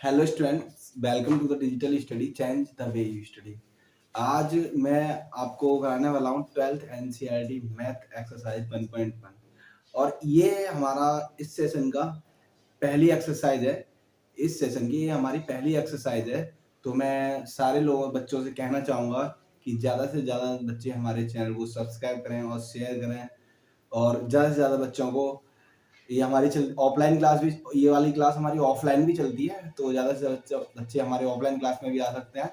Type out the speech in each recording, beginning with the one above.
Hello students, welcome to the digital study change the way you study. आज मैं आपको कराने वाला हूँ 12th एनसीईआरटी मैथ एक्सरसाइज 1.1 और ये हमारा इस सेशन का पहली एक्सरसाइज है। इस सेशन की ये हमारी पहली एक्सरसाइज है, तो मैं सारे लोगों बच्चों से कहना चाहूँगा कि ज़्यादा से ज़्यादा बच्चे हमारे चैनल को सब्सक्राइब करें और शेयर करें और ज़्यादा से ज़्यादा बच्चों को ये हमारी ऑफलाइन क्लास भी, ये वाली क्लास हमारी ऑफलाइन भी चलती है, तो ज़्यादा से ज़्यादा बच्चे हमारे ऑफलाइन क्लास में भी आ सकते हैं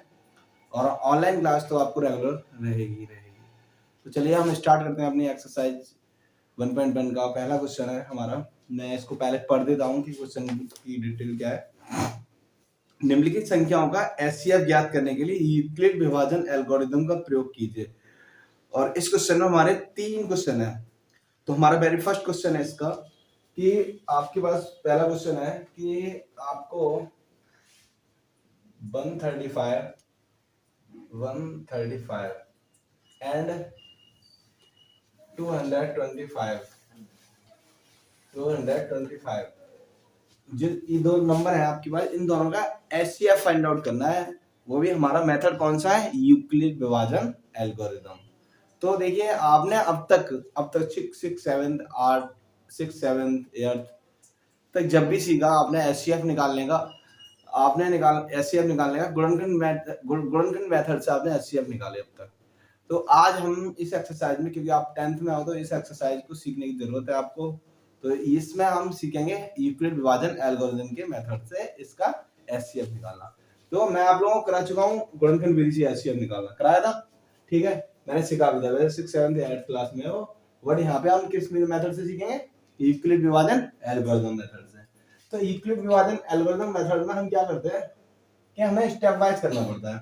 और ऑनलाइन क्लास तो आपको रेगुलर रहेगी रहेगी। तो चलिए हम स्टार्ट करते हैं अपनी एक्सरसाइज 1.1 का। पहला क्वेश्चन है हमारा, मैं इसको पहले पढ़ देता हूँ कि क्वेश्चन की डिटेल क्या है। निम्नलिखित संख्याओं का एचसीएफ ज्ञात करने के लिए यूक्लिड विभाजन एल्गोरिथम का प्रयोग कीजिए। और इस क्वेश्चन में हमारे 3 क्वेश्चन है। तो हमारा वेरी फर्स्ट क्वेश्चन है इसका कि आपके पास पहला क्वेश्चन है कि आपको 135 एंड 225 जो ये दो नंबर है आपके पास, इन दोनों का एचसीएफ फाइंड आउट करना है। वो भी हमारा मेथड कौन सा है? यूक्लिड विभाजन एल्गोरिथम। तो देखिए आपने अब तक 6 7 8 6 7 8 तक जब भी सीखा आपने एचसीएफ निकालने का, एचसीएफ निकालने का गुणनखंड मेथड से आपने एचसीएफ निकाले अब तक। तो आज हम इस एक्सरसाइज में, क्योंकि आप 10th में हो तो इस एक्सरसाइज को सीखने की जरूरत है आपको, तो इसमें हम सीखेंगे यूक्लिड विभाजन एल्गोरिथम के मेथड से इसका एचसीएफ निकालना। तो मैं आप लोगों को करा चुका हूँ गुणनखंड विधि से एचसीएफ निकालना, कराया था, ठीक है, मैंने सिखा भी दिया 6 7 8 क्लास में हो। बट यहाँ पे हम किस मेथड से सीखेंगे? यूक्लिड विभाजन एल्गोरिथम मेथड से। तो यूक्लिड विभाजन एल्गोरिथम मेथड में हम क्या करते हैं कि हमें स्टेप वाइज करना पड़ता है।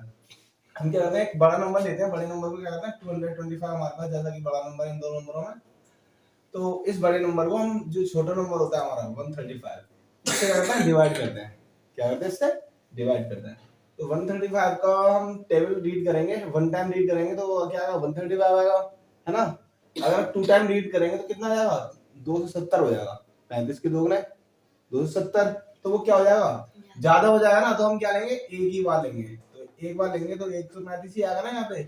हम क्या करते हैं, एक बड़ा नंबर लेते हैं, बड़े नंबर को क्या करते हैं 225 हमारे पास, जैसा कि बड़ा नंबर इन दो नंबरों में, तो इस बड़े नंबर को हम, जो छोटा नंबर होता है हमारा 135, इससे क्या करते हैं डिवाइड करते हैं। क्या करते हैं? इससे डिवाइड करते हैं। तो 135 का हम टेबल रीड करेंगे, 1 टाइम रीड करेंगे तो क्या आएगा? 135 आएगा, है ना। अगर 2 टाइम रीड करेंगे तो कितना आएगा? 270 हो जाएगा। 35 के 2 गुणे 270, तो वो क्या हो जाएगा? ज्यादा हो जाएगा ना, तो हम क्या लेंगे? एक ही बार लेंगे। तो एक बार लेंगे तो 135 ही आएगा ना यहाँ पे।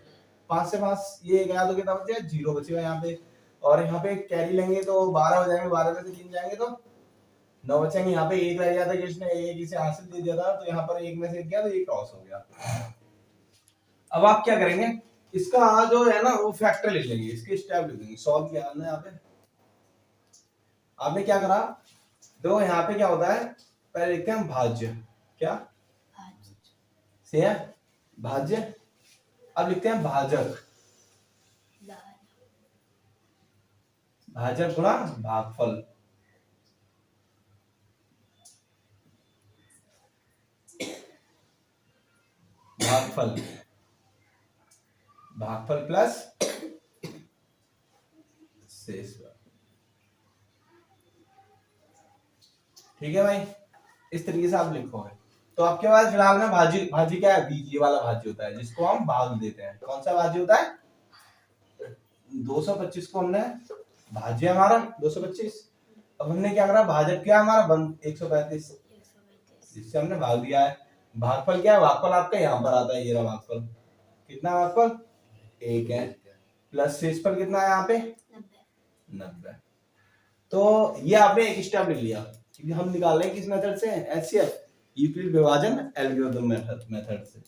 5 से 5 ये गया तो कितना बचेगा? 0 बचेगा यहाँ पे। और यहाँ पे कैरी लेंगे तो 12 हो जाएंगे, 12 में से 3 जाएंगे तो 9 बचेंगे। यहाँ पे एक रह गया था, किसने एक इसे हासिल दे दिया था, तो यहाँ पर एक में से गया तो ये क्रॉस हो गया। अब आप क्या करेंगे, इसका जो है ना वो फैक्टर लिख लेंगे, इसके स्टेप लिख लेंगे। सॉल्व किया हमने, यहाँ पे आपने क्या करा, तो यहाँ पे क्या होता है, पहले लिखते हैं भाज्य। क्या से है? भाज्य। अब लिखते हैं भाजक। भाजक गुणा भागफल। भागफल भागफल प्लस शेष। ठीक है भाई, इस तरीके से आप लिखोगे। तो आपके पास फिलहाल में भाजी क्या है? बीज, ये वाला भाज्य होता है जिसको हम भाग देते हैं। कौन सा भाज्य होता है? 225 को हमने भाज्य हमारा 225। अब हमने क्या करा, भाजक क्या हमारा 135, जिससे हमने भाग दिया है। भागफल क्या है? भागफल आपका यहाँ पर आता है, ये रहा भागफल। कितना भागफल? 1 है। प्लस शेषफल कितना है यहाँ पे? 90। तो ये आपने एक स्टेप लिख लिया, क्योंकि हम निकाल रहे हैं किस मेथड से? एचसीएफ, यूक्लिड विभाजन एल्गोरिथम मेथड से।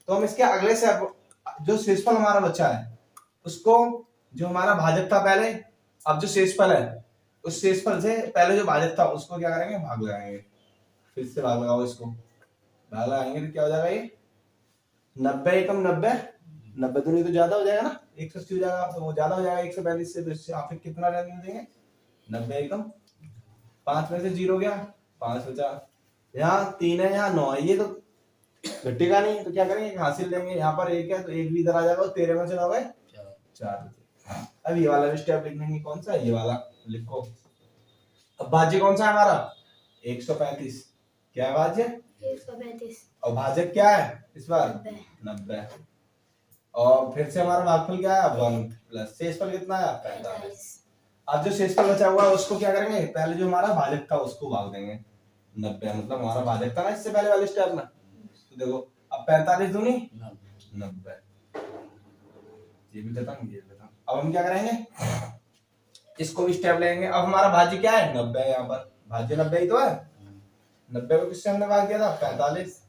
तो हम इसके अगले स्टेप, जो शेषफल हमारा बचा है उसको, जो हमारा भाजक था पहले, अब जो शेषफल है उस शेषफल से पहले जो भाजक था उसको क्या करेंगे? भाग लगाएंगे। फिर से भाग लगाओ, इसको भाग लगाएंगे तो क्या हो जाएगा? ये 90 एकम 90, 90 तो नहीं तो ज्यादा हो जाएगा ना, 180 हो जाएगा, तो वो ज्यादा हो जाएगा 145 से। तो आप कितना रहने देंगे? 90 एकम 5 में से 0 गया, 5 बचा। यहाँ 3 है, यहाँ 9 है, ये तो घटेगा नहीं, तो क्या करेंगे? हासिल लेंगे। यहाँ पर 1 है तो 1 भी इधर आ जाएगा, 13 में से 9 गए 4। अब ये वाला स्टेप लिखने की, कौन सा? ये वाला लिखो। अब भाज्य कौन सा है हमारा? 135। क्या है भाज्य? 135। और भाजक क्या है इस बार? 90। और फिर से हमारा भागफल क्या है? 1 प्लस शेषफल कितना है? 45। अब जो शेषफल बचा हुआ है उसको क्या करेंगे? पहले जो हमारा भाजक था उसको भाग देंगे। 90, मतलब हमारा भाजक था ना इससे पहले वाले स्टेप में। तो देखो अब 45 दूनी 90, ये भी खत्म, ये भी खत्म। अब हम क्या करेंगे, इसको भी स्टेप लेंगे। अब हमारा भाज्य क्या है, 90 है, यहाँ पर भाज्य 90 ही तो है। 90 को किससे हमने भाग दिया था, 45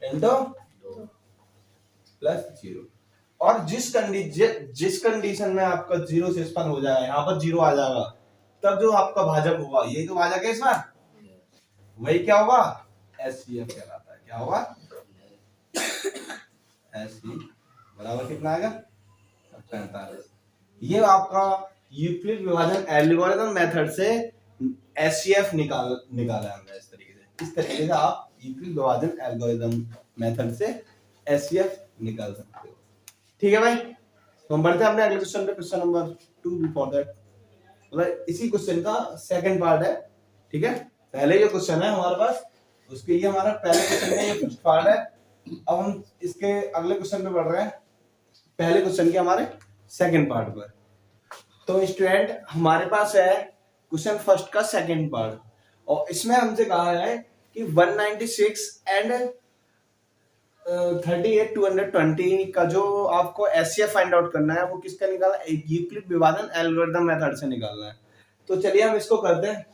इंटू प्लस 0। और जिस कंडीशन में आपका 0 से स्पन हो जाएगा, यहाँ पर 0 आ जाएगा, तब जो आपका भाजक होगा, यही तो भाजक है इसमें, वही क्या होगा, एचसीएफ कहलाता है। क्या होगा, एचसी बराबर कितना आएगा, 45। ये आपका यूक्लिड विभाजन एल्गोरिथम मेथड से एचसीएफ निकाला है हमने। इस तरीके से आप यूक्लिड विभाजन एल्गोरिथम मेथड से एचसीएफ निकाल सकते हो। ठीक है भाई, तो हम बढ़ते हैं अपने अगले क्वेश्चन पे, क्वेश्चन नंबर 2 बिफोर दैट, मतलब इसी क्वेश्चन का सेकंड पार्ट है। ठीक है, पहले जो क्वेश्चन है हमारे पास, उसके ये हमारा पहले क्वेश्चन का ये फर्स्ट पार्ट है। अब हम इसके अगले क्वेश्चन पे बढ़ रहे हैं, पहले क्वेश्चन के हमारे सेकंड पार्ट पर। तो स्टूडेंट हमारे पास है क्वेश्चन फर्स्ट का सेकंड पार्ट, और इसमें हमसे कहा है कि 196 एंड 38,220 का जो आपको एचसीएफ फाइंड आउट करना है, वो किसका निकाला, यूक्लिड विभाजन एल्गोरिथम मेथड से निकालना है। तो चलिए हम इसको करते हैं।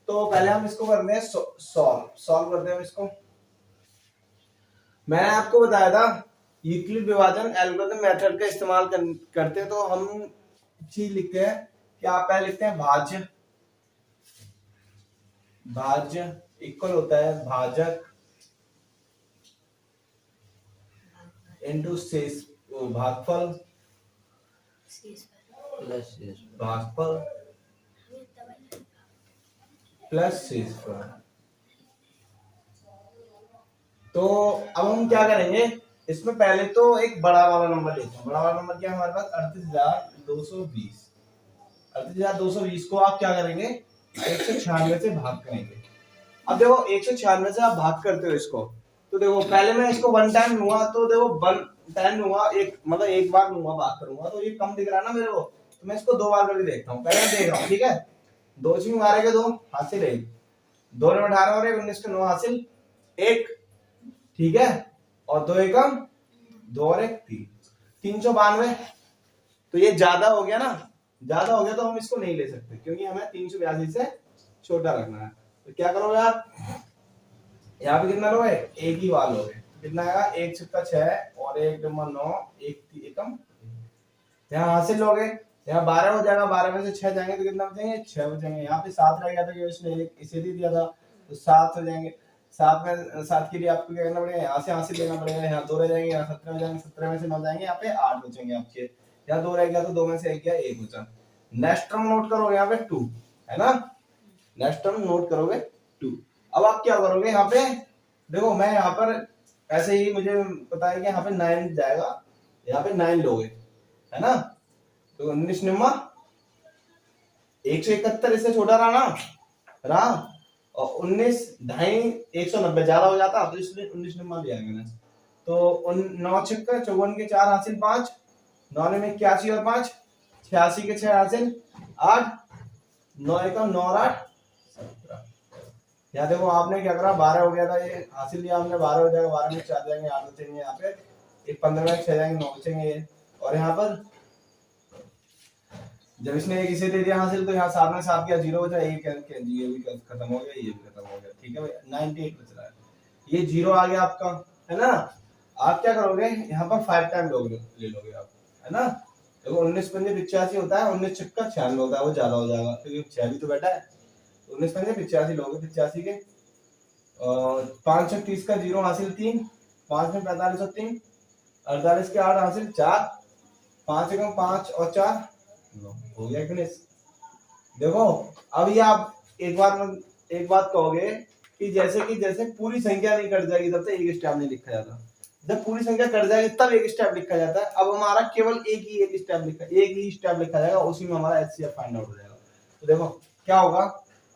तो पहले हम इसको करते हैं सॉल्व करते हैं इसको। मैंने आपको बताया था यूक्लिड विभाजन एल्गोरिथम मेथड का इस्तेमाल करते हैं, तो हम चीज लिखते हैं कि आप पहले लिखते हैं भाज्य इक्वल होता है भाजक इंटू शेष भागफल भागफल प्लस शेषफल। तो अब हम क्या करेंगे, इसमें पहले तो एक बड़ा वाला नंबर लेते हैं। बड़ा वाला नंबर क्या है हमारे पास, 38,220। 38,220 को आप क्या करेंगे, 196 से भाग करेंगे। अब देखो 196 से आप भाग करते हो इसको, तो देखो पहले मैं इसको 1 टाइम लूंगा, तो देखो 1 टाइम लूंगा, एक मतलब एक बार लूंगा, भाग करूंगा, तो ये कम दिख रहा है ना मेरे को, तो मैं इसको 2 बार करके देखता हूँ। पहले मैं देख रहा हूँ, ठीक है, 2 छिंग मारेगा 2 हासिल 1, 2 में 18 और 19 के 9 हासिल 1, ठीक है, और 2 एकम 2 और 1 3, 392। तो ये ज्यादा हो गया ना, ज्यादा हो गया तो हम इसको नहीं ले सकते, क्योंकि हमें 382 से छोटा रखना है। तो क्या करोगे आप, यहाँ पे कितना लोगे, एक ही वाल लोगे, कितना आएगा, 1 छक्का 6 और 1 नंबर 9, 1 एकम, यहाँ हासिल लोगे, यहाँ 12 हो जाएगा, 12 में से 6 जाएंगे तो कितना बचेंगे, 6 बचेंगे। यहाँ पे 7 रह गया था, इसने इसे दे दिया था, तो 7 हो जाएंगे। 7 में 7 के लिए आपको क्या करना पड़ेगा, यहाँ से हासिल लेना पड़ेगा, यहाँ 2 रह जाएंगे, यहाँ 17 हो जाएंगे, 17 में से 9 जाएंगे, यहाँ पे 8 बचेंगे आपके। यहाँ 2 रह गया तो 2 में से 1 गया, 1 बचा। नेक्स्ट टर्म नोट करोगे यहाँ पे 2 है ना, नेक्स्ट टर्म नोट करोगे 2। अब आप क्या करोगे, यहाँ पे देखो मैं यहाँ पर ऐसे ही मुझे पता है कि यहाँ पे 9 जाएगा, यहाँ पे 9 लोगे है ना, तो 19 निम्मा 171 इससे छोटा रहा और 19 ढाई 190 ज्यादा हो जाता, तो इसलिए 19 निम्मा भी आएगा ना। तो 9 छक्का 54 के 4 हासिल 5, 9 में 81 और 5 86 के 6 हासिल 8, 9 एकम 9 और 8 17। यहाँ देखो आपने क्या करा, 12 हो गया था, ये हासिल लिया हमने, 12 हो जाएगा, 12 में 4 जाएंगे 8 बचेंगे, यहाँ पे एक 15 में 6 जाएंगे 9 बचेंगे। और यहाँ पर जब इसने एक इसे दे दिया हासिल, तो यहाँ 7 में 7 किया 0 बचा, ये भी खत्म हो गया, ये भी खत्म हो गया, ठीक है भाई, 98 बच रहा है, ये 0 आ गया आपका, है ना। आप क्या करोगे, यहाँ पर 5 टाइम ले लोगे आप, है ना। देखो 19 पंजे 85 होता है, 19 छक्का 96 होता है, वो ज्यादा हो जाएगा क्योंकि 6 भी तो बैठा है। 19 पंजे 85 लोगे, 85 के 5 छक 30 का 0 हासिल 3, 5 में 45 और 3 48 के 8 हासिल 4, 5 एकम 5 और 4 हो गया फिनिश। देखो अब ये आप एक बात कहोगे कि जैसे पूरी संख्या नहीं कट जाएगी तब तक एक स्टेप नहीं लिखा जाता, जब पूरी संख्या कट जाएगी तब एक स्टेप लिखा जाता है। अब हमारा केवल एक ही स्टेप लिखा जाएगा, उसी में हमारा एचसीएफ फाइंड आउट हो जाएगा। तो देखो क्या होगा,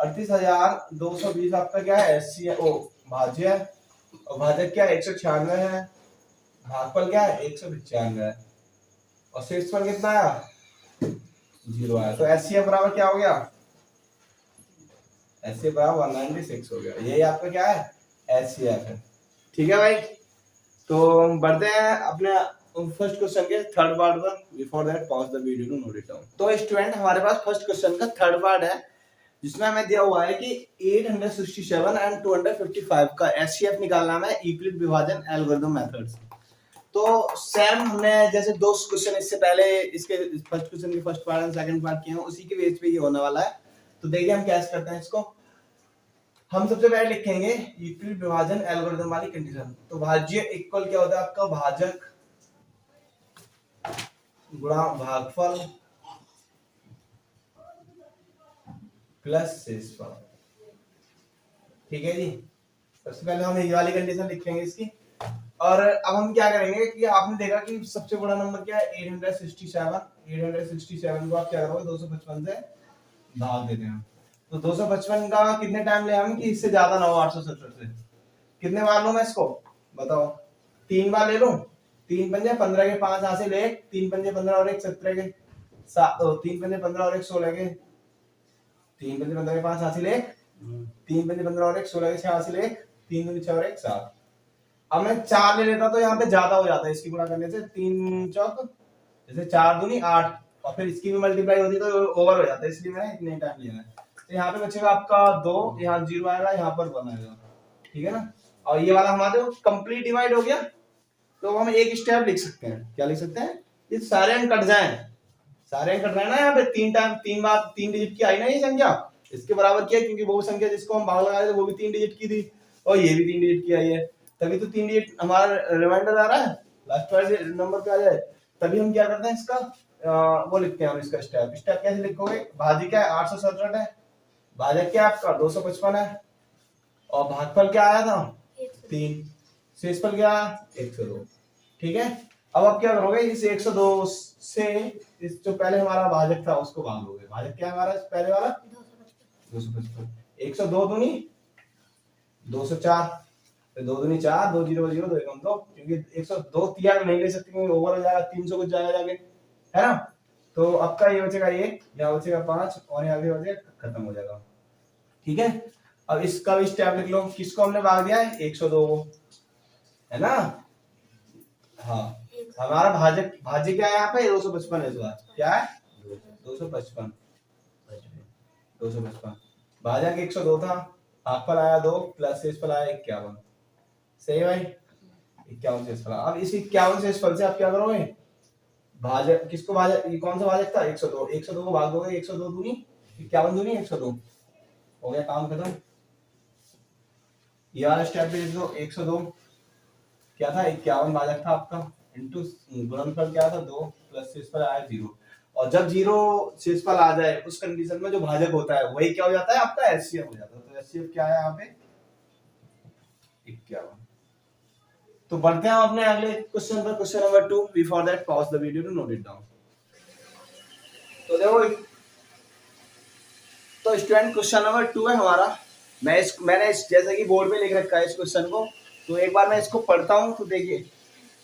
38,220 आपका क्या है, एचसीएफ भाज्य है, और भाजक क्या है 196 है, भागफल क्या है 195 है, और शेषफल कितना आया 0 आया। तो एचसीएफ बराबर क्या हो गया, एचसीएफ बराबर 196 हो गया। यही आपका क्या है, एचसीएफ है। ठीक है भाई, तो बढ़ते हैं अपने फर्स्ट क्वेश्चन के थर्ड पार्ट पर। Before that pause the video to note it down. तो स्टूडेंट हमारे पास फर्स्ट क्वेश्चन का थर्ड पार्ट है, जिसमें हमें दिया हुआ है कि 867 एंड 255 का एचसीएफ निकालना है यूक्लिड विभाजन एल्गोरिथम मेथड से। तो सेम हमने जैसे दो क्वेश्चन इससे पहले इसके फर्स्ट क्वेश्चन के first part and second part किए हैं, उसी के बेस पे ये होने वाला है। तो देखिए हम कैसे करते हैं इसको। हम सबसे पहले लिखेंगे यूक्लिड विभाजन एल्गोरिथम वाली कंडीशन। तो भाज्य इक्वल क्या होता है आपका, भाजक गुणा भागफल प्लस शेषफल। ठीक है जी, सबसे पहले हम ये वाली कंडीशन लिखेंगे इसकी। और अब हम क्या करेंगे कि आपने देखा कि सबसे बड़ा नंबर क्या है 867 को आप क्या करोगे 255 से भाग देते हैं। तो 255 का कितने टाइम ले हम कि इससे ज्यादा ना हो 870 से। कितने बार लूं मैं इसको बताओ, 3 बार ले लूं। 3 पंजे 15 के 5 यहां से ले, 3 पंजे 15 और 1 17 के 7, 3 पंजे 15 और 1 16 के, 3 पंजे 15 के 5 यहां से ले, 3 पंजे 15 और 1 16 के 6 यहां से ले, 3 दूनी 6 और 1 7। अब मैं 4 ले लेता तो यहाँ पे ज्यादा हो जाता है इसकी गुणा करने से, 3 चौक जैसे 4 दूनी 8, और फिर इसकी भी मल्टीप्लाई होती तो ओवर हो जाता है, इसलिए मैंने इतने टाइम लिया है। तो यहाँ पे बचेगा आपका 2, यहाँ 0 आएगा, यहाँ पर 1 आएगा। ठीक है ना, और ये वाला हमारे कंप्लीट डिवाइड हो गया। तो हम एक स्टेप लिख सकते हैं, क्या लिख सकते हैं, ये सारे अंक कट जाएं, सारे अंक कट रहे हैं ना। यहाँ पे 3 टाइम 3 बार 3 डिजिट की आई ना ये संख्या, इसके बराबर किया क्योंकि वो संख्या जिसको हम भाग लगा रहे थे वो भी 3 डिजिट की थी, और ये भी 3 डिजिट की आई है, तभी तो 3 डिजिट हमारा रिमाइंडर आ रहा है, लास्ट वाले नंबर पे आ जाए। तभी हम क्या करते हैं इसका वो लिखते हैं हम इसका स्टेप। स्टेप कैसे लिखोगे, भाज्य क्या है 867 है, भाजक क्या आपका 255 है, और भागफल क्या आया था 3, शेषफल क्या आया 102। ठीक है, अब आप क्या करोगे, इस 102 से इस जो पहले हमारा भाजक था उसको भागोगे। भाजक क्या हमारा पहले वाला 255, 102 दूनी 204, 2 दूनी 4, 2 0 0 2 1 2, क्योंकि 102 तिहाई नहीं ले सकते क्योंकि ओवर हो जाएगा, 300 कुछ जाएगा जाके, है ना। तो आपका ये बचेगा 1, यहाँ बचेगा 5, और यहाँ भी बचेगा, खत्म हो जाएगा। ठीक है, अब इसका भी स्टेप लिख लो, किसको हमने भाग दिया है 102 को, है ना। हाँ, हमारा भाज्य क्या है यहाँ पे 255 है, इस बार क्या है 255, 255 भाजक 102 था, भागफल आया 2 प्लस शेषफल आया 51। सही भाई, 51 शेषफल। अब इस 51 शेषफल से आप क्या करोगे, भाजक किसको भाजक, ये कौन सा भाजक था 102, 102 को भाग दोगे, 102 दूनी 51 दूनी 102, हो गया काम खत्म। ये वाला स्टेप भी लिख दो, 102 क्या था 51 भाजक था आपका, इनटू गुणनफल क्या था 2 प्लस शेषफल आया 0। और जब 0 शेषफल आ जाए उस कंडीशन में जो भाजक होता है वही क्या हो जाता है आपका एचसीएफ हो जाता है। तो एचसीएफ क्या है यहाँ पे 51। तो बढ़ते हैं अपने अगले क्वेश्चन पर, question number 2। Before that pause the video to note it down. तो देखो, तो स्टूडेंट क्वेश्चन नंबर 2 है हमारा। मैंने जैसे कि बोर्ड पे लिख रखा है इस क्वेश्चन को, तो एक बार मैं इसको पढ़ता हूं। तो देखिए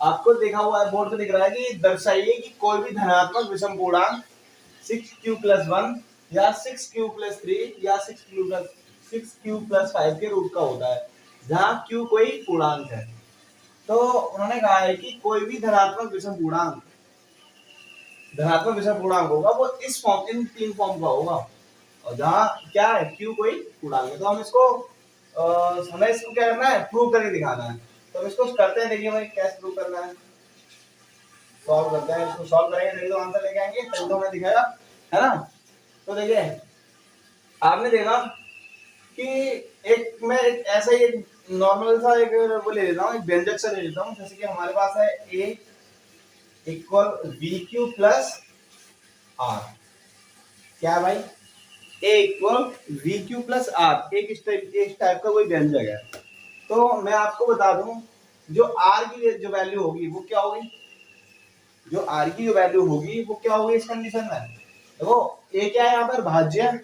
आपको देखा हुआ है बोर्ड पे दिख रहा है कि दर्शाइए कि कोई भी धनात्मक विषम पूर्णांक 6q+1 या 6q+3 या 6q+5 के रूप का होता है, जहां q कोई पूर्णांक है। तो उन्होंने कहा है कि कोई भी धनात्मक विषम पूर्णांक होगा वो इस फॉर्म, इन 3 फॉर्म का होगा, और जहां क्या है q कोई पूर्णांक है। तो हम इसको हमें इसको क्या करना है, प्रूव करके दिखाना है। तो हम इसको करते हैं, देखिए भाई कैसे प्रूव करना है, सॉल्व करते हैं। इसको सॉल्व करेंगे तभी तो आंसर लेके आएंगे, तभी तो हमें दिखाएगा, है ना। तो देखिए आपने देखा कि मैं ऐसा ही एक नॉर्मल सा एक वो ले लेता हूँ, एक व्यंजक सा ले लेता हूँ। जैसे कि हमारे पास है a = vq + r। क्या भाई a = vq + r, एक टाइप का कोई व्यंजक है। तो मैं आपको बता दूं जो r की जो वैल्यू होगी वो क्या होगी, जो r की जो वैल्यू होगी वो क्या होगी इस कंडीशन में। देखो a क्या है यहाँ पर भाज्य,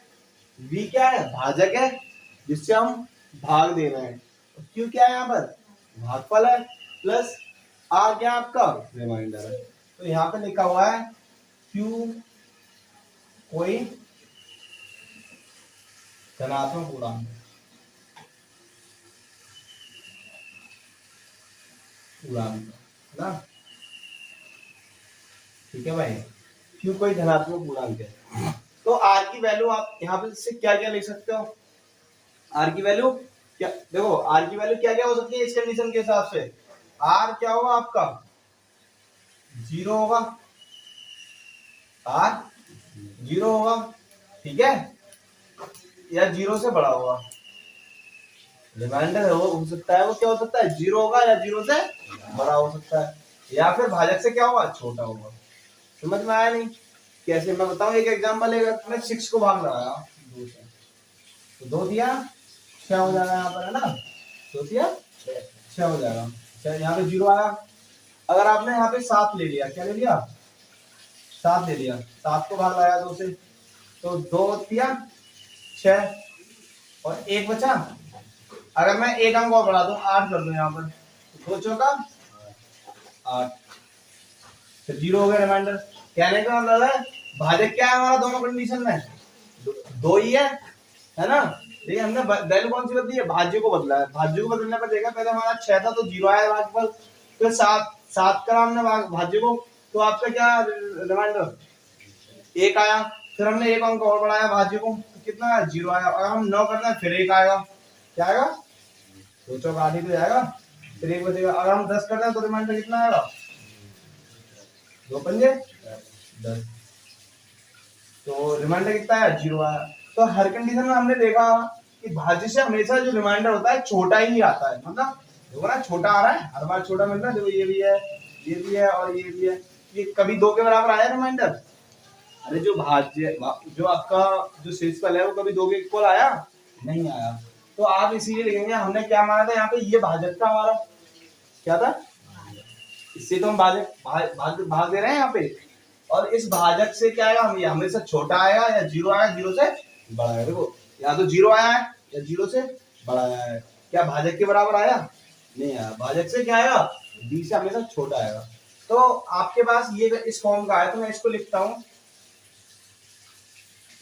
v क्या है भाजक है जिससे हम भाग दे रहे हैं, q क्या है यहाँ पर भागफल है, प्लस r क्या है आपका रिमाइंडर है। तो यहाँ पे लिखा हुआ है q कोई धनात्मक पूर्णांक ना, ठीक है भाई। क्यों कोई धनात्मक पूर्णांक है तो आर की वैल्यू आप यहाँ पे से क्या क्या लिख सकते हो। आर की वैल्यू क्या, देखो आर की वैल्यू क्या क्या हो सकती है इस कंडीशन के हिसाब से। आर क्या होगा आपका 0 होगा, आर 0 होगा, ठीक है, या 0 से बड़ा होगा। रिमाइंडर है वो हो सकता है, वो क्या हो सकता है 0 होगा या 0 से बड़ा हो सकता है, या फिर भाजक से क्या होगा छोटा होगा। समझ में आया नहीं कैसे, मैं बताऊं एक एग्जांपल है। अगर तुमने 6 को भाग लगाया 2 से, तो 2 दिया 6 हो जाएगा यहाँ पर, है ना, 2 दिया 6 हो जाएगा। अच्छा यहाँ पे 0 आया। अगर आपने यहाँ पे 7 ले लिया, क्या ले लिया 7 ले लिया, 7 को भाग लगाया 2 से, तो 2 दिया 6 और 1 बचा। अगर मैं एक अंक और बढ़ा दूं 8 कर दूं यहाँ पर, तो 2 चौका 8, तो 0 हो गया रिमाइंडर। कहने का मतलब है भाजक क्या है हमारा दोनों कंडीशन में, दो ही है ना। लेकिन हमने वैल्यू कौन सी बदली है, भाज्य को बदला है। भाज्य को बदलने पर देखा पहले हमारा 6 था तो 0 आया भाज्यफल, फिर 7 करा हमने भाज्य को, तो आपका क्या रिमाइंडर 1 आया। फिर हमने एक अंक और बढ़ाया भाज्य को, तो कितना आया 0 आया। अगर हम 9 करते हैं फिर 1 आएगा, क्या आएगा 2 चौक 8 ही तो जाएगा, फिर 1 बचेगा। अगर हम 10 करते हैं तो रिमाइंडर कितना आएगा 2 पंजे 10, तो रिमाइंडर कितना है 0 आया। तो हर कंडीशन में हमने देखा कि भाज्य से हमेशा जो रिमाइंडर होता है छोटा ही आता है, मतलब देखो ना छोटा आ रहा है, हर बार छोटा मिल रहा है। देखो ये भी है, ये भी है और ये भी है, ये कभी 2 के बराबर आया रिमाइंडर। अरे जो भाज्य जो आपका जो शेषफल है वो कभी 2 के इक्वल आया नहीं आया। तो आप इसीलिए लिखेंगे हमने क्या माना था यहाँ पे, ये भाजक का हमारा क्या था, इससे तो हम भाजक भाग दे रहे हैं यहाँ पे, और इस भाजक से क्या आएगा, हम ये हमेशा छोटा आएगा या 0 आएगा 0 से बड़ा आएगा। देखो या तो 0 आया है या 0 से बड़ा आया है, क्या भाजक के बराबर आया नहीं आया। भाजक से क्या आएगा b से हमेशा छोटा आएगा। तो आपके पास ये इस फॉर्म का है, तो मैं इसको लिखता हूँ,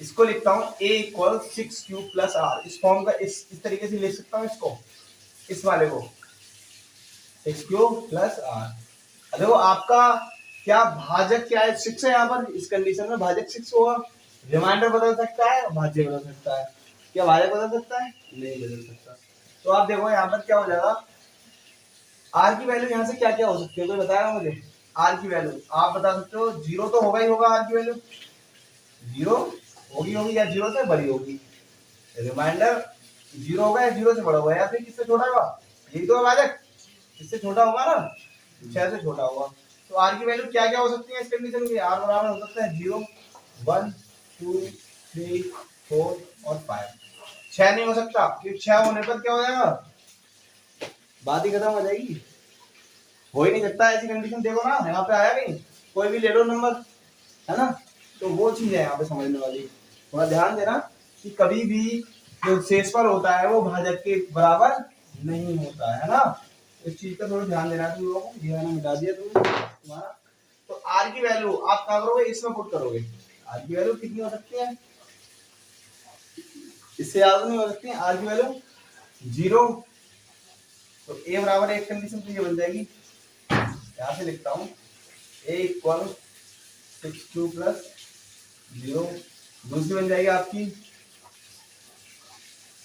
इसको लिखता हूँ a equal 6q plus R. इस फॉर्म का इस तरीके से लिख सकता हूँ इसको, इस वाले को 6q प्लस आर। देखो आपका क्या भाजक क्या है 6 है, यहाँ पर इस कंडीशन में भाजक 6 होगा। रिमाइंडर बदल सकता है, भाज्य बदल सकता है, क्या भाजक बदल सकता है नहीं बदल सकता। तो आप देखो यहाँ पर क्या हो जाएगा, आर की वैल्यू यहाँ से क्या क्या हो सकती है, कोई बताएगा मुझे। आर की वैल्यू आप बता सकते हो, 0 तो होगा ही होगा, आर की वैल्यू 0 होगी या 0 से बड़ी होगी। रिमाइंडर 0 होगा या 0 से बड़ा होगा, या फिर किससे छोटा होगा, यही तो है भाजक, इससे छोटा होगा ना, 6 से छोटा होगा। तो आर की वैल्यू क्या क्या हो सकती है इस कंडीशन की, आर बराबर हो सकता है 0 1 2 3 4 और 5। 6 नहीं हो सकता, क्योंकि 6 होने पर क्या हो जाएगा, बात ही खत्म हो जाएगी, हो ही नहीं सकता ऐसी कंडीशन। देखो ना यहाँ पे आया नहीं, कोई भी ले लो नंबर, है ना, तो वो चीज है यहाँ पे समझने वाली। थोड़ा ध्यान देना कि कभी भी जो शेषफल होता है वो भाजक के बराबर नहीं होता है ना, इस चीज का थोड़ा ध्यान देना। तुम लोगों को ध्यान मिटा दिया तुम्हारा। तो आर की वैल्यू आप क्या करोगे, इसमें पुट करोगे। आर की वैल्यू कितनी हो सकती है, इससे ज्यादा नहीं हो सकती है। आर की वैल्यू 0, तो ए बराबर एक कंडीशन तो ये बन जाएगी, यहां से लिखता हूं ए इक्वल 6q प्लस 0। दूसरी बन जाएगी आपकी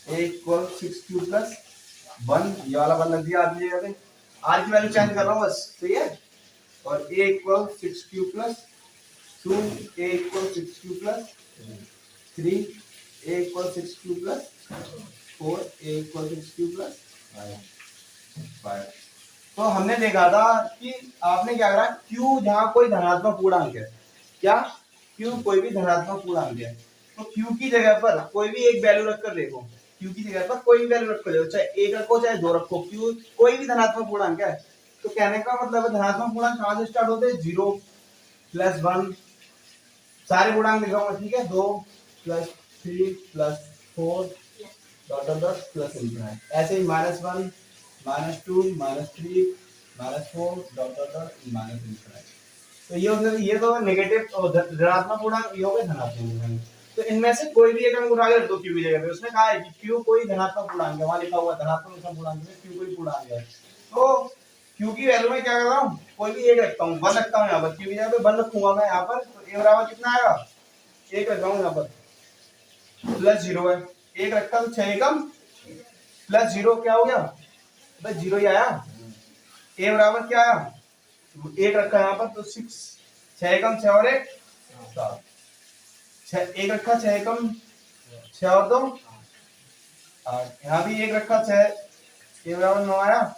ए इक्वल 6q प्लस 1, ये वाला 1 लग दिया आपकी जगह पे। आर की वैल्यू चेंज कर रहा हूँ बस, ठीक है। और a equal 6q plus 2, a equal 6q plus 3, a equal 6q plus 4, a equal 6q plus 5। तो हमने देखा था कि आपने क्या करा, q जहां कोई धनात्मक पूर्णांक है, क्या q कोई भी धनात्मक पूर्णांक है, तो q की जगह पर कोई भी एक वैल्यू रखकर देखो, q की जगह पर कोई भी वैल्यू रखकर देखो, चाहे 1 रखो चाहे 2 रखो, q कोई भी धनात्मक पूर्णांक है। तो कहने का मतलब है धनात्मक पूर्णांक कहां से स्टार्ट होते हैं, 0 प्लस 1, सारे पूर्णांक लिखाऊंगा, ठीक है, 2 plus 3 plus 4 dot dot dot plus infinity, ऐसे ही -1 -2 -3 -4 डॉट डॉट डॉट इनफिनिटी। तो ये तो नेगेटिव ऋणात्मक पूर्णांक, ये हो गए धनात्मक पूर्णांक। तो तो इनमें से कोई भी एक अंक उठा के रख दो क्यू की जगह पे। उसने कहा है कि क्यू कोई धनात्मक पूर्णांक है, वहां लिखा हुआ धनात्मक पूर्णांक है, क्यू कोई पूर्णांक है। तो क्यू की वैल्यू में क्या कर रहा हूँ, कोई भी एक रखता हूँ, 1 रखता हूँ यहाँ पर, क्यू की जगह पे 1 रखूंगा मैं यहाँ पर। तो ए बराबर कितना आएगा, 1 रख रहा हूँ यहाँ पर, प्लस 0 है, 1 रखता हूँ 6 एकम प्लस 0 क्या हो गया, बस 0 ही आया। ए बराबर क्या आया, 1 रखा यहाँ पर तो 6, 6 एकम 6 और 1 7, 6 1 रखा 6 एकम 6 और 2 8, यहाँ भी 1 रखा 6, ए बराबर 9 आया।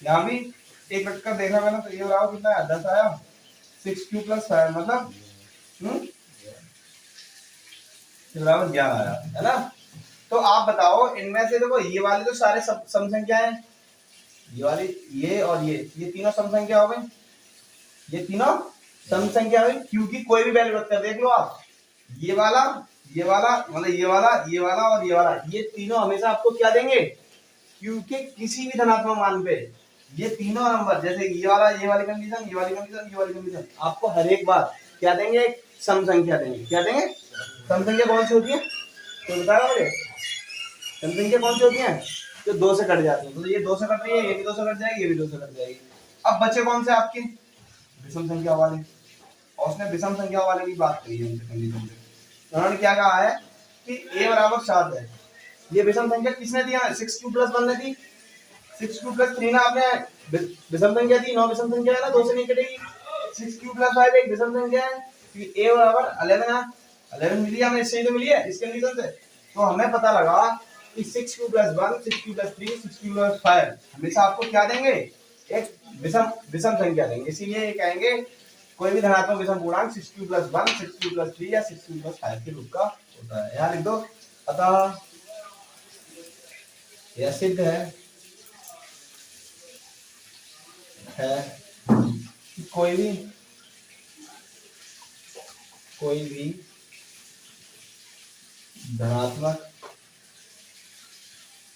यहाँ भी 1 रखकर देखा मैंने तो ए बराबर कितना आया, 10 आया। 6q + 5 मतलब बराबर 11 आया, है ना। तो आप बताओ इनमें से देखो ये वाले तो सारे सम संख्या है, ये वाली ये और ये तीनों सम संख्या हो गई, ये तीनों सम संख्या हुई। क्यू की कोई भी वैल्यू रखकर देख लो आप, ये वाला मतलब ये वाला और ये वाला, ये तीनों हमेशा आपको क्या देंगे, क्यू के किसी भी धनात्मक मान पे ये तीनों नंबर, जैसे ये वाली कंडीशन, ये वाली कंडीशन, ये वाली कंडीशन, आपको हर एक बार क्या देंगे, एक सम संख्या देंगे। क्या देंगे, सम संख्या कौन सी होती है, तो बताया मुझे, सम संख्या कौन सी होती है, जो 2 से कट जाती है। तो ये 2 से कट रही है, ये भी 2 से कट जाएगी, ये भी 2 से कट जाएगी। अब बचे कौन से आपके, विषम संख्या वाले, और उसने विषम संख्या वाले की बात करी है कंडीशन पे। उन्होंने क्या कहा है कि a बराबर 7 है, ये विषम संख्या किसने दिया है, 6q + 1 ने दी, 6q + 3 ना आपने विषम संख्या दी, 9 विषम संख्या है ना, 2 से नहीं कटेगी। 6q + 5 एक विषम संख्या है, तो a बराबर 11 है, 11 मिली हमें, इससे तो मिली है इस कंडीशन से। तो हमें पता लगा कि 6q + 1, 6q + 3, 6q + 5 हमेशा आपको क्या देंगे, एक विषम संख्या देंगे। इसीलिए ये कहेंगे कोई भी धनात्मक विषम पूर्णांक 6q + 1, 6q + 3 या 6q + 5 के रूप का होता है। यहाँ लिख दो, अतः यह सिद्ध है कि कोई भी धनात्मक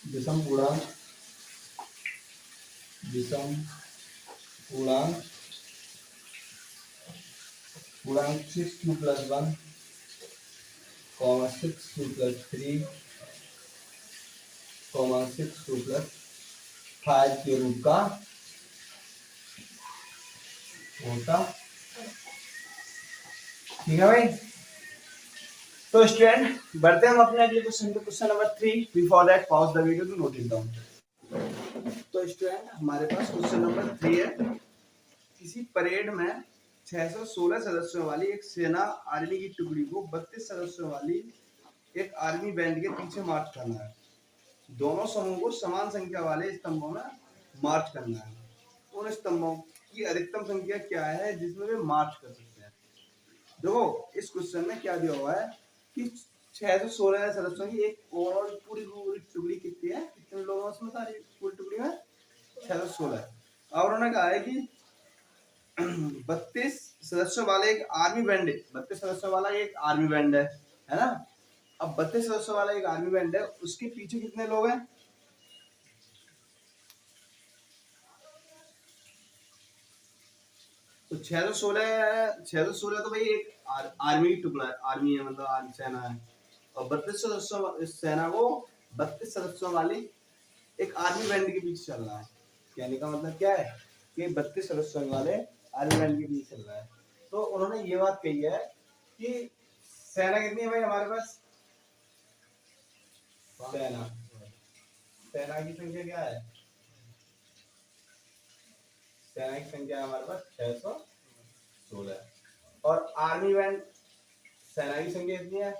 विषम पूर्णांक 6q + 1, 6q + 3, 6q + 5 के रूप का होता। ठीक है भाई। तो स्टूडेंट बढ़ते हैं हम अपने अगले क्वेश्चन पे, question number 3। Before that pause the video to note it down. तो स्टूडेंट हमारे पास क्वेश्चन नंबर 3 है, किसी परेड में 616 सदस्यों वाली एक सेना आर्मी की टुकड़ी को 32 सदस्यों वाली एक आर्मी बैंड के पीछे मार्च करना है। दोनों समूह को समान संख्या वाले स्तंभों में मार्च करना है। उन स्तंभों की अधिकतम संख्या क्या है जिसमें वे मार्च कर सकते हैं। देखो इस क्वेश्चन में क्या दिया हुआ है कि 616 सदस्यों की एक ओवरऑल पूरी टुकड़ी कितनी है, कितने लोग हैं उसमें, सारी पूरी टुकड़ी में 616। और उन्होंने कहा है कि 32 सदस्यों वाले एक आर्मी बैंड है, 32 सदस्यों वाला एक आर्मी बैंड है ना। अब 32 सदस्यों वाला एक आर्मी बैंड है, उसके पीछे कितने लोग हैं, तो 616 तो भाई एक आर्मी की टुकड़ा है, आर्मी है मतलब आर्मी सेना है। और 32 सदस्यों इस सेना को 32 सदस्यों वाली एक आर्मी बैंड के पीछे चल रहा है। कहने का मतलब क्या है कि 32 सदस्यों वाले आर्मी बैंड के पीछे चल रहा है। तो उन्होंने ये बात कही है कि सेना कितनी है भाई हमारे पास, सेना की संख्या क्या है, सेना की संख्या हमारे पास 616। और आर्मी बैंड सेना की संख्या कितनी है,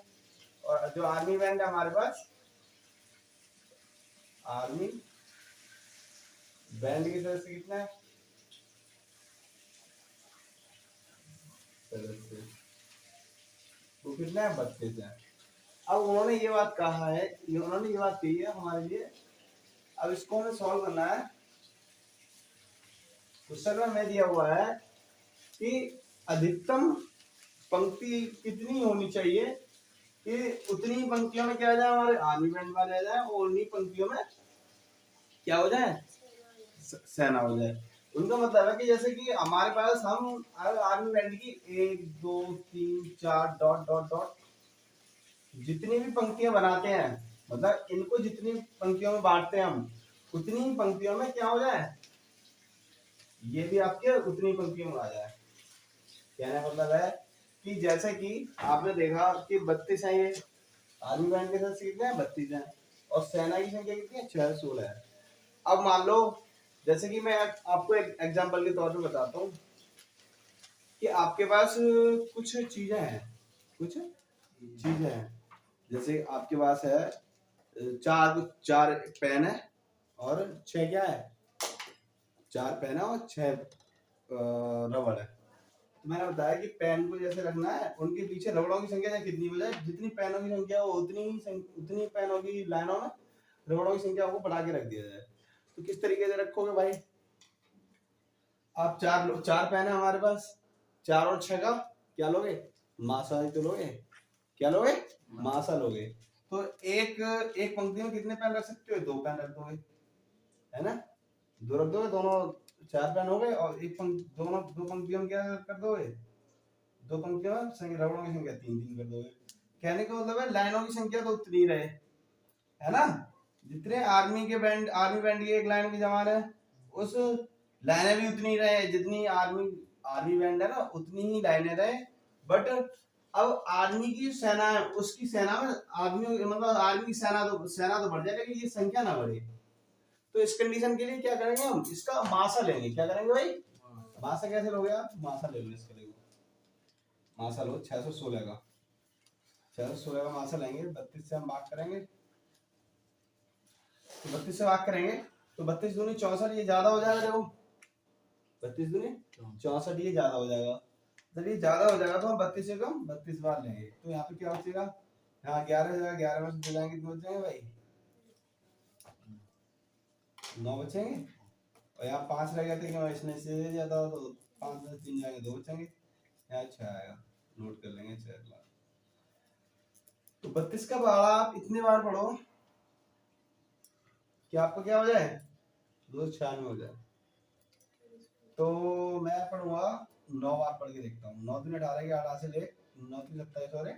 और जो आर्मी बैंड है हमारे पास, आर्मी बैंड की सदस्य कितना है, सदस्य वो कितना है, 32 है। अब उन्होंने ये बात कहा है, उन्होंने ये बात कही है हमारे लिए। अब इसको हमें सॉल्व करना है। क्वेश्चन में दिया हुआ है कि अधिकतम पंक्ति कितनी होनी चाहिए कि उतनी ही पंक्तियों में क्या आ जाए, हमारे आर्मी बैंड वाले आ जाए, और उन्हीं पंक्तियों में क्या हो जाए, सेना हो जाए। उनका मतलब है कि जैसे कि हमारे पास हम आर्मी बैंड की 1 2 3 4 डॉट डॉट डॉट जितनी भी पंक्तियां बनाते हैं, मतलब इनको जितनी पंक्तियों में बांटते हैं हम, उतनी ही पंक्तियों में क्या हो जाए, ये भी आपके उतनी पंक्तियों में आ जाए। कहने का मतलब है कि जैसे कि आपने देखा कि 32 है, ये आर्मी बैंड के साथ कितने हैं, 32 है, और सेना की संख्या कितनी है, 616 है। अब मान लो, जैसे कि मैं आपको एक एग्जांपल के तौर पे बताता हूँ कि आपके पास कुछ चीजें हैं, कुछ चीजें हैं, जैसे आपके पास है चार चार पेन है और 6 क्या है, 4 पेन है और 6 रबड़ है। तो मैंने बताया कि पेन को जैसे रखना है, उनके पीछे रबड़ों की संख्या कितनी हो जाए, जितनी पेनों की संख्या हो उतनी पेनों की लाइनों में रबड़ों की संख्या को बढ़ा के रख दिया जाए। तो किस तरीके से रखोगे भाई, आप चार पेन है हमारे पास, 4 और 6 का क्या लोगे, मासा ही तो लोगे, क्या लोगे, मासा लोगे। तो एक एक पंक्ति में कितने पेन रख सकते हो, 2 पेन रख दोगे, है ना, 2 रख दोगे, दोनों 4 पेन हो गए, और दोनों 2 पंक्तियों में क्या कर दोगे, 2 पंक्तियों में रबड़ों की संख्या 3 कर दोगे। कहने का मतलब है लाइनों की संख्या तो उतनी रहे, है ना, जितने आर्मी बैंड की एक लाइन की जमान है, उस लाइनें भी उतनी रहे, जितनी आर्मी आर्मी बैंड है ना उतनी ही लाइनें रहे। बट अब आर्मी की सेना है, उसकी सेना में आर्मी मतलब आर्मी की सेना तो बढ़ जाए, लेकिन ये संख्या ना बढ़े। तो इस कंडीशन के लिए क्या करेंगे, हम इसका मासा लेंगे। क्या करेंगे भाई, मासा कैसे लोगे आप, मासा ले लो, इसका देखो मासा लो 616 का, 616 का मासा लेंगे, 32 से हम भाग करेंगे, तो 32 से भाग करेंगे तो 32 दूनी 64, ये ज्यादा हो जाएगा, देखो 32 दूनी 64, ये ज्यादा हो जाएगा। जब ये ज्यादा हो जाएगा तो हम 32 से कम 32 बार लेंगे, तो यहाँ पे क्या बचेगा, यहाँ 11 हो जाएगा, 11 में से दो जाएंगे, कितने बचेंगे भाई, 9 बचेंगे, और यहाँ 5 रह गया था, इसने से ज्यादा हो तो 5 में से 3 जाएंगे, 2 बचेंगे, यहाँ 6 आएगा, नोट कर लेंगे 6। तो 32 का पहाड़ा आप इतने बार पढ़ो कि आपको क्या हो जाए, 296 हो जाए। तो मैं पढ़ूंगा 9 बार पढ़ के देखता हूँ, 9 दिन 18 के 18 से ले 9 दिन 27 हो रहे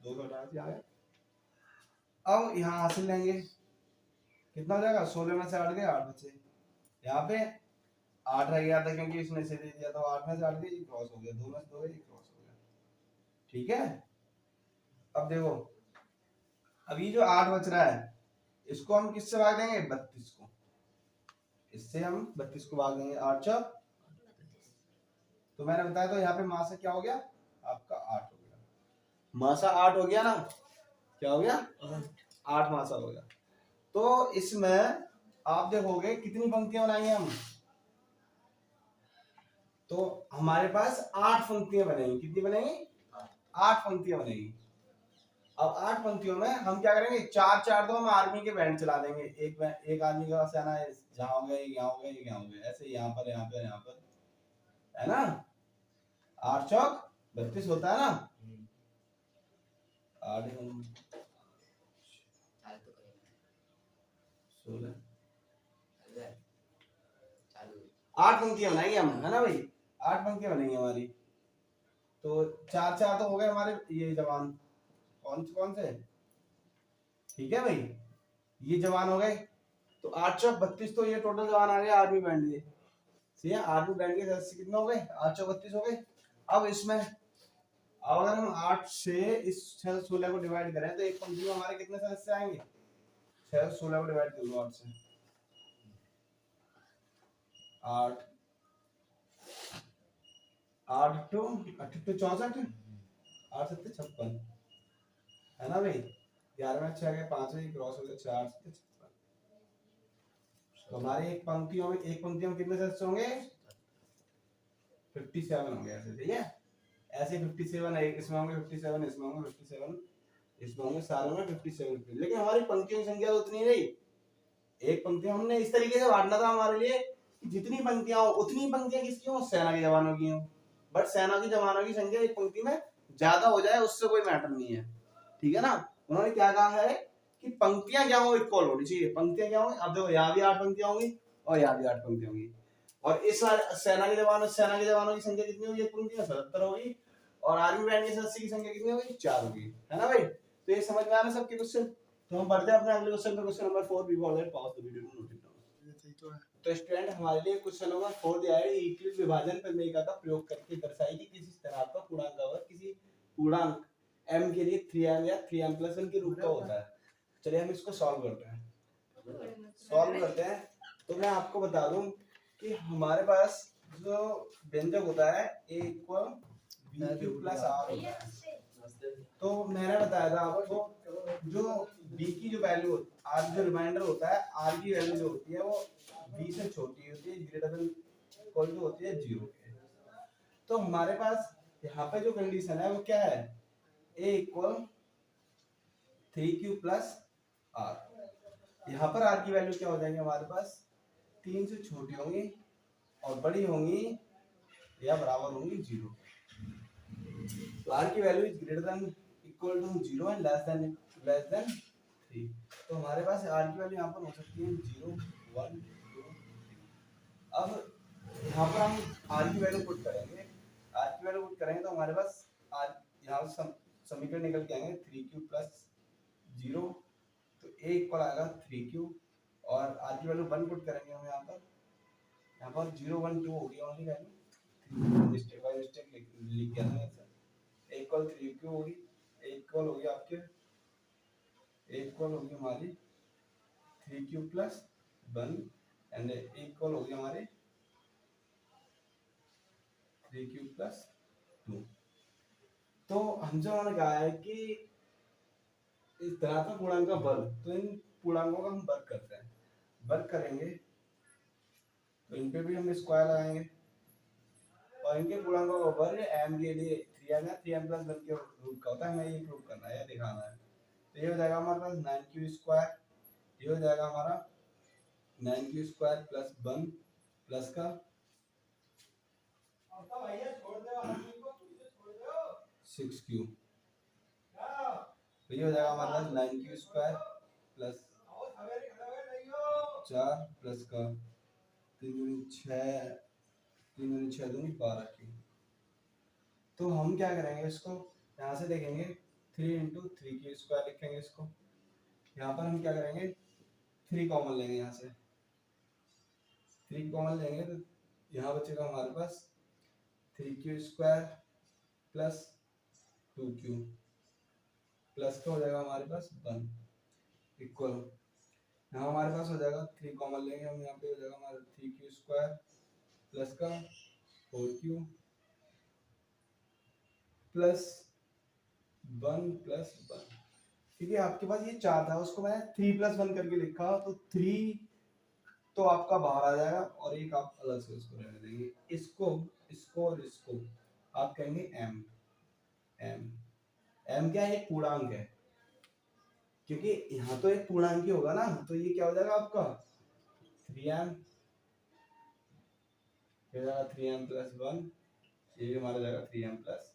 218 से आगे। अब यहाँ हासिल लेंगे, कितना हो जाएगा, 16 में से 8 गए, 8 बचे, यहाँ पे 8 रह गया था क्योंकि इसने से दे दिया, तो 8 में से 8 गए, क्रॉस हो गया, 2 में से 2 गए, क्रॉस हो गया, ठीक है। अब देखो, अब ये जो 8 बच रहा है, इसको हम किससे भाग देंगे, 32 को, इससे हम 32 को भाग देंगे, 8 4, तो मैंने बताया तो यहाँ पे मासा क्या हो गया, आपका 8 हो गया, मासा 8 हो गया ना, क्या हो गया, 8 मासा हो गया। तो इसमें आप देखोगे कितनी पंक्तियां बनाएंगे हम, तो हमारे पास 8 पंक्तियां बनेगी, कितनी बनेगी, 8 पंक्तियां बनेगी। अब 8 पंक्तियों में हम क्या करेंगे, 4 4 तो हम आर्मी के बैंड चला देंगे, एक आर्मी का सेना है, जहां हो गए, यहाँ हो गए, यहाँ हो गए, ऐसे यहाँ पर, यहाँ पर, यहाँ पर, है ना, 8 चौक 32 होता है ना, 8 16, 8 पंक्तियां बनाएंगे हम, है ना भाई, 8 पंक्तियां बनेंगी हमारी। तो 4 4 तो हो गए हमारे ये जवान, कौन से, ठीक है भाई, ये जवान हो गए। तो 8 चौक 32, तो ये टोटल जवान आ गए आर्मी बैंड के, ठीक है, आर्मी बैंड के सदस्य कितने हो गए, 8 चौक 32 हो गए। अब इसमें अगर हम 8 से इस 616 को डिवाइड करें तो एक पंक्ति में हमारे कितने सदस्य आएंगे, 616 को डिवाइड कर दो 8 से, 8 8 टू 8 टू 64, 8 7 56, है ना भाई, 11 में 6 गए, 5 में क्रॉस हो गया, 4 7 56। तो हमारे एक पंक्तियों में कितने सदस्य होंगे, 57 होंगे, ऐसे, ठीक है, ऐसे 57 है, इसमें होंगे 57, इसमें होंगे 57, इसमें होंगे, सारे में 57। लेकिन हमारी पंक्तियों की संख्या उतनी नहीं, एक पंक्ति हमने इस तरीके से बांटना था हमारे लिए, जितनी पंक्तियां हो उतनी पंक्तियां किसकी हो, सेना के जवानों की हो। बट सेना के जवानों की संख्या एक पंक्ति में ज्यादा हो जाए उससे कोई मैटर नहीं है, ठीक है ना। उन्होंने क्या कहा है कि पंक्तियां क्या हो, इक्वल होनी चाहिए, पंक्तियां क्या होंगी, अब देखो यहाँ भी 8 पंक्तियां होंगी और यहाँ भी 8 पंक्तियां होंगी, और इस सेना के जवानों की संख्या कितनी होगी, एक पंक्ति में 77 होगी, और आर्मी बैंड के सदस्य की संख्या कितनी होगी, 4 होगी, है ना भाई। तो ये समझ में आ रहा है सबके क्वेश्चन। तो हम बढ़ते हैं अपने अगले क्वेश्चन पे, question number 4 before that pause the video to note it down. तो स्टूडेंट हमारे लिए क्वेश्चन नंबर 4 दिया है, यूक्लिड विभाजन प्रमेय का प्रयोग करके दर्शाइए कि किसी धनात्मक पूर्णांक का वर्ग किसी पूर्णांक m के लिए 3m या 3m+1 के रूप का होता है। चलिए हम इसको सॉल्व करते हैं। तो मैं आपको बता दूं कि हमारे पास जो व्यंजक होता है a equal b plus r होता है। तो मैंने बताया था आपको जो b की जो वैल्यू r जो रिमाइंडर होता है, r की वैल्यू जो होती है वो b से छोटी होती है, ग्रेटर देन इक्वल टू होती है 0 के। तो हमारे पास यहाँ पे जो कंडीशन है वो क्या है, a equal 3q plus r। यहाँ पर r की वैल्यू क्या हो जाएंगे हमारे पास, 3 से छोटी होंगी और बड़ी होंगी या बराबर होंगी 0। तो r की value is greater than equal to 0 and less than 3। तो हमारे पास r की वैल्यू यहाँ पर हो सकती है 0 1 2 3। अब यहाँ पर हम r की वैल्यू पुट करेंगे, तो हमारे पास r यहाँ से समीकरण निकल के आएंगे 3q प्लस 0। तो a इक्वल आएगा 3q और r की वैल्यू 1 पुट करेंगे हम यहाँ पर 0 1 2 होगी only value, step by step लिख के आना है। a इक्वल 3q होगी, a इक्वल होगी आपके हमारी 3q plus 1 and a equal होगी हमारे 3q प्लस 2। तो हम जो उन्होंने कहा है कि इस धनात्मक पूर्णांक का वर्ग, तो इन पूर्णांकों का हम वर्ग करेंगे तो इन पे भी हम स्क्वायर लगाएंगे और इनके पूर्णांकों का वर्ग m के लिए 3m या 3m+1 के रूप का होता है। हमें ये प्रूव करना है या दिखाना है। तो ये हो जाएगा हमारे पास 9q², ये हो जाएगा हमारा 9q² प्लस 1 प्लस का 6q। तो ये हो जाएगा हमारे पास 9q² प्लस 4 प्लस का 3 6 दूनी 12q। तो हम क्या करेंगे, इसको यहाँ से देखेंगे 3 × 3q² लिखेंगे इसको। यहाँ पर हम क्या करेंगे 3 कॉमन लेंगे, यहाँ से 3 कॉमन लेंगे तो यहाँ बचेगा हमारे पास 3q² प्लस 2q प्लस का हो जाएगा हमारे पास 1 इक्वल, यहाँ हमारे पास हो जाएगा 3 कॉमन लेंगे हम, यहाँ पे हो जाएगा हमारा 3q² प्लस का 4q प्लस 1 प्लस 1। क्योंकि आपके पास ये 4 था, उसको मैंने 3 + 1 करके लिखा, तो 3 तो आपका बाहर आ जाएगा और एक आप अलग से उसको रहने देंगे। इसको और इसको आप कहेंगे m क्या है, एक पूर्णांक है, क्योंकि यहाँ तो एक पूर्णांक ही होगा ना। तो ये क्या हो जाएगा आपका 3m, 3m+1, ये हमारा जाएगा 3m+1।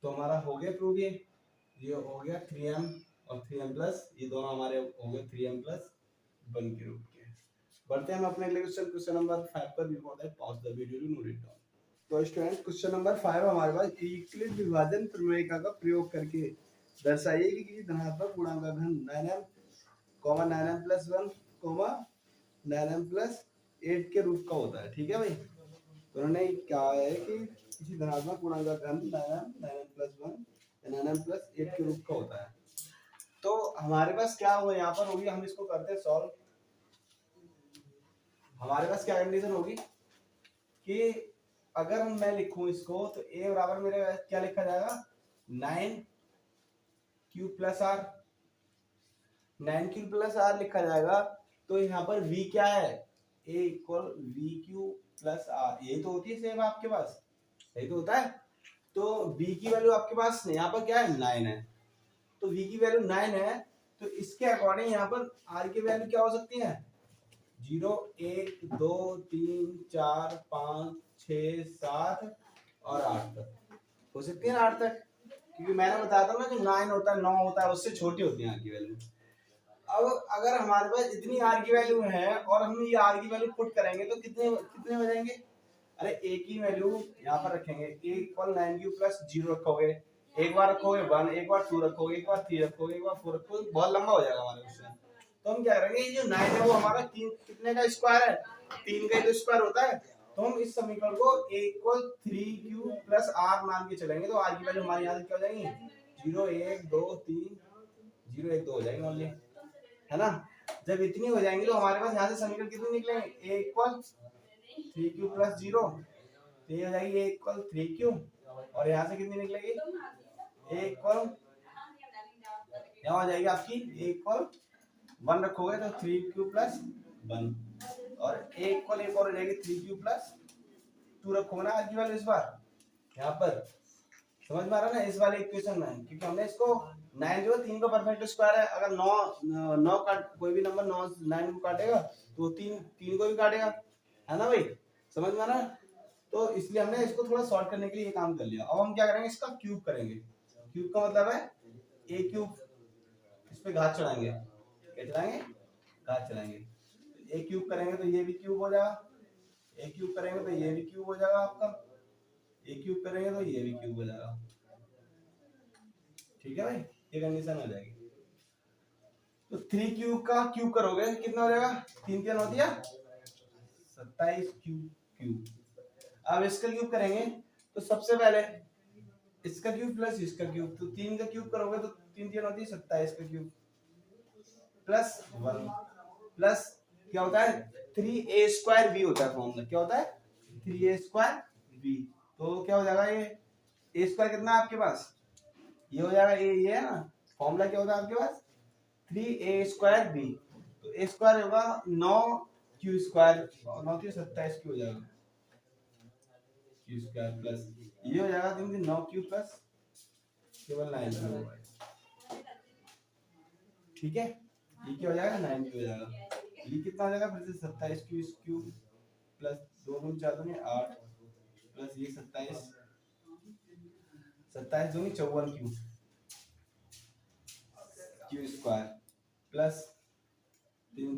तो हमारा हो गया प्रूव, ये हो गया 3m और 3m+, ये दोनों हमारे हो गए 3m+1 के रूप के। बढ़ते हैं हम अपने अगले क्वेश्चन नंबर 5 पर। Before that pause the video to note it down. तो स्टूडेंट क्वेश्चन नंबर 5 हमारे पास, यूक्लिड विभाजन प्रमेय का प्रयोग करके दर्शाइए कि किसी धनात्मक पूर्णांक का घन 9m, 9m+1, 9m+8 के रूप का होता है। ठीक है भाई। तो उन्होंने कहा है कि किसी धनात्मक पूर्णांक का घन 9m, 9m+1 या 9m+8 के रूप का होता है। तो हमारे पास क्या होगा यहाँ पर होगी, हम इसको करते हैं सॉल्व। हमारे पास क्या कंडीशन होगी कि अगर मैं लिखूं इसको, तो a बराबर मेरे क्या लिखा जाएगा 9q plus r, 9q plus r लिखा जाएगा। तो यहाँ पर v क्या है, a equal vq plus r, यही तो होती है सेम आपके पास, यही तो होता है। तो v की वैल्यू आपके पास यहाँ पर क्या है 9 है, तो v की वैल्यू 9 है। तो इसके अकॉर्डिंग यहाँ पर r की वैल्यू क्या हो सकती है 0 1 2 3 4 5 6 7 और 8 तक हो सकती है ना, 8 तक, क्योंकि मैंने बताया था ना जो 9 होता है 9 होता है उससे छोटी होती है r की वैल्यू। अब अगर हमारे पास इतनी r की वैल्यू है और हम ये r की वैल्यू पुट करेंगे तो कितने हो जाएंगे अरे ए की वैल्यू यहाँ पर रखेंगे, a इक्वल 9 प्लस 0 रखोगे, एक बार रखोगे 1, एक बार 2 रखोगे, एक बार 3 रखोगे, एक बार 4 रखोगे, बहुत लंबा हो जाएगा हमारे उससे। तो हम क्या करेंगे, ये जो 9 है वो हमारा 3 कितने का स्क्वायर है, 3 का ही तो स्क्वायर होता है। तो हम इस समीकरण को a equal 3q plus r मान के चलेंगे, तो r की वैल्यू हमारी यहाँ से क्या हो जाएगी, 0 1 2 3 0 1 2 हो जाएगी ओनली, है ना। जब इतनी हो जाएंगी तो हमारे पास यहाँ से समीकरण कितने निकलेंगे, a इक्वल 3q प्लस 0, तो ये हो जाएगी a इक्वल 3q, और यहाँ से कितनी निकलेगी, a इक्वल यहाँ हो जाएगी आपकी a इक्वल 1 रखोगे तो 3q प्लस 1, और a इक्वल एक और हो जाएगी 3q प्लस 2 रखोगे ना आज की वैल्यू इस बार यहाँ पर, समझ में आ रहा है ना इस वाले इक्वेशन में, क्योंकि हमने इसको 9 जो है 3 का परफेक्ट स्क्वायर है, अगर 9 काट कोई भी नंबर 9 को काटेगा तो 3 को भी काटेगा, है ना भाई, समझ में आ रहा है। तो इसलिए हमने इसको थोड़ा सॉल्व करने के लिए ये काम कर लिया। अब हम क्या करेंगे, इसका क्यूब करेंगे। क्यूब का मतलब है a क्यूब, इस पे घात चढ़ाएंगे, क्या चढ़ाएंगे, घात चढ़ाएंगे। a क्यूब करेंगे तो ये भी क्यूब हो जाएगा, a क्यूब करेंगे तो ये भी क्यूब हो जाएगा आपका, a क्यूब करेंगे तो ये भी क्यूब हो जाएगा, ठीक है भाई, ये कंडीशन हो जाएगी। तो 3 क्यूब का क्यूब करोगे कितना हो जाएगा, 3 3 होती है 27 क्यूब। अब इसका क्यूब करेंगे तो सबसे पहले इसका क्यूब प्लस इसका क्यूब, तो 3 का क्यूब करोगे तो 3 3 होती है 27 का क्यूब प्लस 1 प्लस क्या होता है 3a स्क्वायर b होता है फॉर्मूला, क्या होता है 3a स्क्वायर b। तो क्या हो जाएगा, ये a स्क्वायर कितना है आपके पास, ये हो जाएगा ये है ना, फॉर्मूला क्या होता है आपके पास 3a स्क्वायर b, तो a स्क्वायर होगा 9q स्क्वायर, 9 3 27 क्यू हो जाएगा q स्क्वायर प्लस ये हो जाएगा क्योंकि 9q प्लस केवल 9q, ठीक है, ये क्या हो जाएगा 9q हो जाएगा, ये कितना हो जाएगा फिर से 27q प्लस 2 2 4 2 8 प्लस ये 27 27 2 54q q square plus 3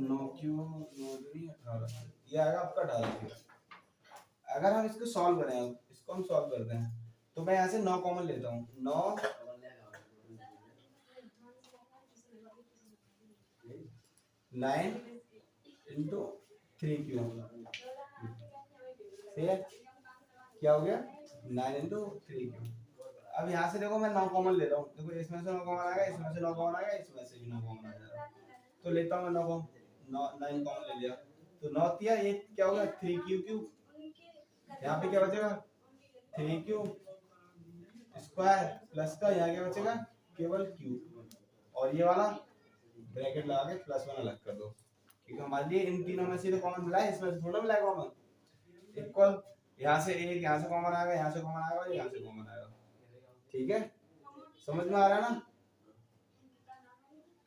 9q 9 18, ये आएगा आपका 18q। अगर हम इसको सॉल्व करें, इसको हम सॉल्व करते हैं तो मैं यहाँ से 9 कॉमन लेता हूँ, 9 इंटू 3q, क्या हो गया 9 इंटू 3q। अब यहाँ से देखो मैं 9 कॉमन लेता हूँ, देखो इसमें से 9 कॉमन आएगा, इसमें से 9 कॉमन आएगा, इसमें से भी 9 कॉमन आ जाएगा, तो लेता हूँ मैं 9 कॉमन ले लिया, तो 9 दिया, ये क्या होगा 3q, यहाँ पे क्या बचेगा 3q स्क्वायर प्लस का यहाँ क्या बचेगा केवल q, और ये वाला ब्रैकेट लगा के +1 अलग कर दो, क्योंकि हमारे लिए इन तीनों में से तो कॉमन मिला है, इसमें से थोड़ा मिला है कॉमन, इक्वल यहाँ से एक यहाँ से कॉमन आएगा, यहाँ से कॉमन आएगा, यहाँ से कॉमन आएगा, ठीक है, समझ में आ रहा है ना।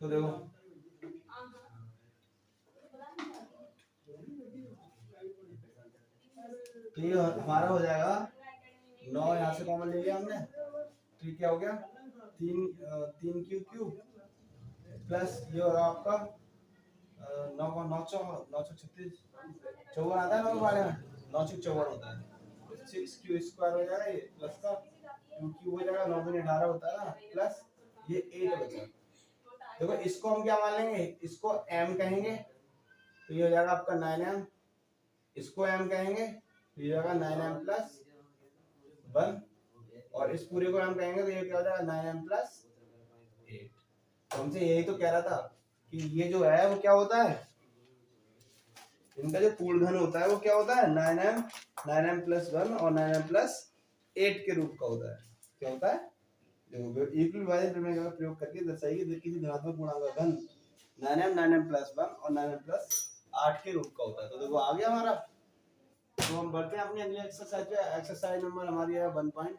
तो देखो तो ये हमारा हो जाएगा 9 यहाँ से कॉमन ले लिया हमने, तो क्या हो गया 3q प्लस ये होगा आपका 9 9 36 54 आता है ना हमारे में, 9 6 54 होता है, 6q स्क्वायर हो जाएगा ये प्लस का 2q हो जाएगा, 9 2 18 होता है ना, प्लस ये 8 बचा। देखो इसको हम क्या मान लेंगे, इसको m कहेंगे, तो ये हो जाएगा आपका 9m, इसको m कहेंगे तो ये हो जाएगा 9m प्लस 1, और इस पूरे को m कहेंगे तो ये क्या हो जाएगा 9m प्लस 8। तो हमसे यही तो कह रहा था कि ये जो है वो क्या होता है, इनका जो पूर्ण घन होता है वो क्या होता है 9m प्लस 1 और 9m प्लस 8 के रूप का होता है, क्या होता है, देखो एक विभाजन प्रमेय का प्रयोग करके दर्शाइए कि किसी धनात्मक पूर्णांक का घन 9m प्लस 1 और 9m प्लस 8 के रूप का होता है। तो देखो आ गया हमारा। तो हम बढ़ते हैं अपनी अगली एक्सरसाइज पे, एक्सरसाइज नंबर हमारी है 1.